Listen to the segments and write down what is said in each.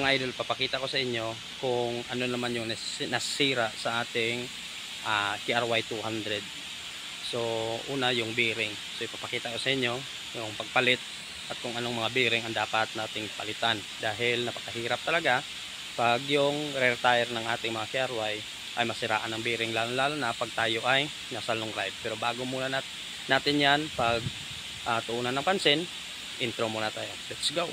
mga idol, papakita ko sa inyo kung ano naman yung nasira sa ating KRY 200. So una yung bearing. So ipapakita ko sa inyo yung pagpalit at kung anong mga bearing ang dapat nating palitan, dahil napakahirap talaga pag yung rear tire ng ating mga KRY ay masiraan ng bearing, lalo na pag tayo ay nasa long ride. Pero bago muna natin yan pag tuunan ng pansin, intro muna tayo. Let's go!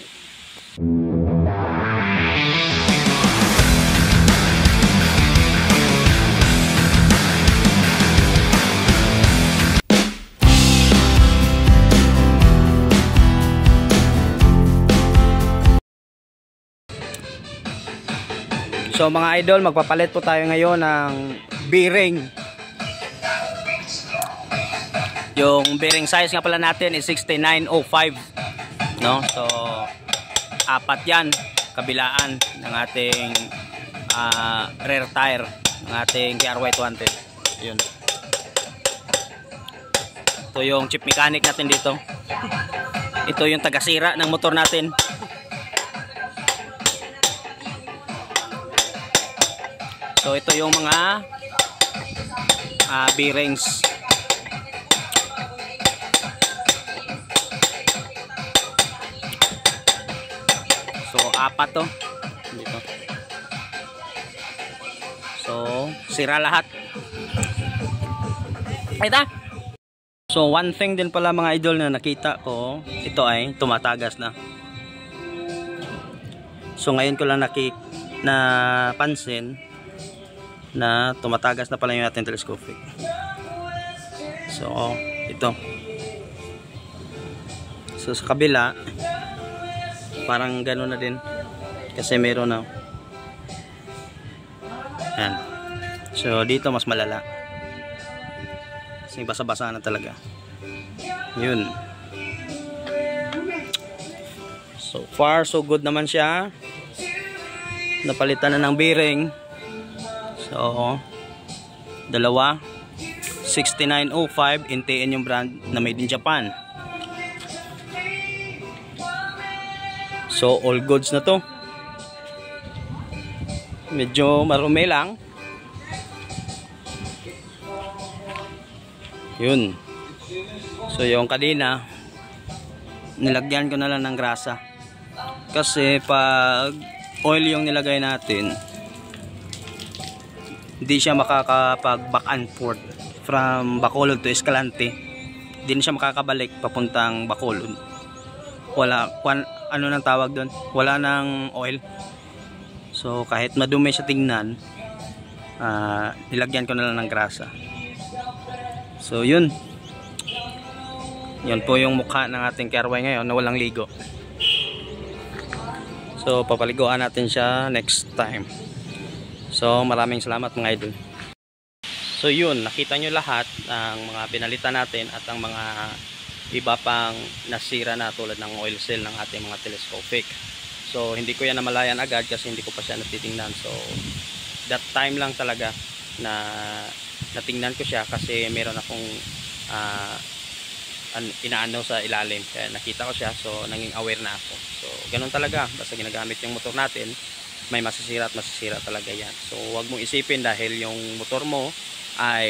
So mga idol, magpapalit po tayo ngayon ng bearing. Yung bearing size nga pala natin is 6905, no? So apat yan kabilaan ng ating rear tire ng ating KRY 200. Yun. Ito yung chief mechanic natin dito. Ito yung tagasira ng motor natin. So ito yung mga bearings. So apat to dito. So sira lahat. Ito. So one thing din pala mga idol na nakita ko, ito ay tumatagas na. So ngayon ko lang napansin na tumatagas na pala yung ating telescopic. So ito. So sa kabila parang gano'n na din kasi meron na. Yan. So dito mas malala kasi basa-basa na talaga. Yun. So far so good naman siya. Napalitan na ng bearing. So, dalawa 6905, NTN yung brand na made in Japan. So, all goods na to. Medyo marumi lang. Yun. So, yung kadena nilagyan ko na lang ng grasa. Kasi pag oil yung nilagay natin, hindi siya makakapag back and forth from Bacolod to Escalante. Hindi na siya makakabalik papuntang Bacolod. Ano nang tawag doon? Wala nang oil. So kahit madumi siya tingnan, nilagyan ko na lang ng grasa. So yun. Yun po yung mukha ng ating KRY ngayon na walang ligo. So papaliguan natin siya next time. So maraming salamat mga idol. So yun, nakita nyo lahat ng mga pinalitan natin at ang mga iba pang nasira na tulad ng oil seal ng ating mga telescopic. So hindi ko yan namalayan agad kasi hindi ko pa siya natitingnan. So that time lang talaga na natingnan ko siya kasi meron akong inaano sa ilalim, kaya nakita ko siya. So naging aware na ako. So ganun talaga, basta ginagamit yung motor natin, may masisira at masisira talaga yan. So wag mong isipin dahil yung motor mo ay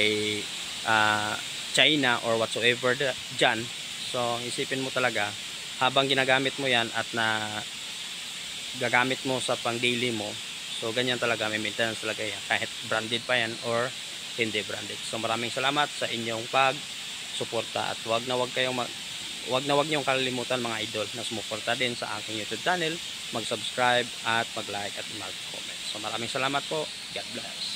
China or whatsoever dyan. So isipin mo talaga habang ginagamit mo yan at gagamit mo sa pang daily mo, so ganyan talaga, may maintenance talaga yan kahit branded pa yan or hindi branded. So maraming salamat sa inyong pag-suporta at wag na wag niyong kalilimutan mga idol na sumuporta din sa aking YouTube channel, mag-subscribe at mag-like at mag-comment. So maraming salamat po. God bless.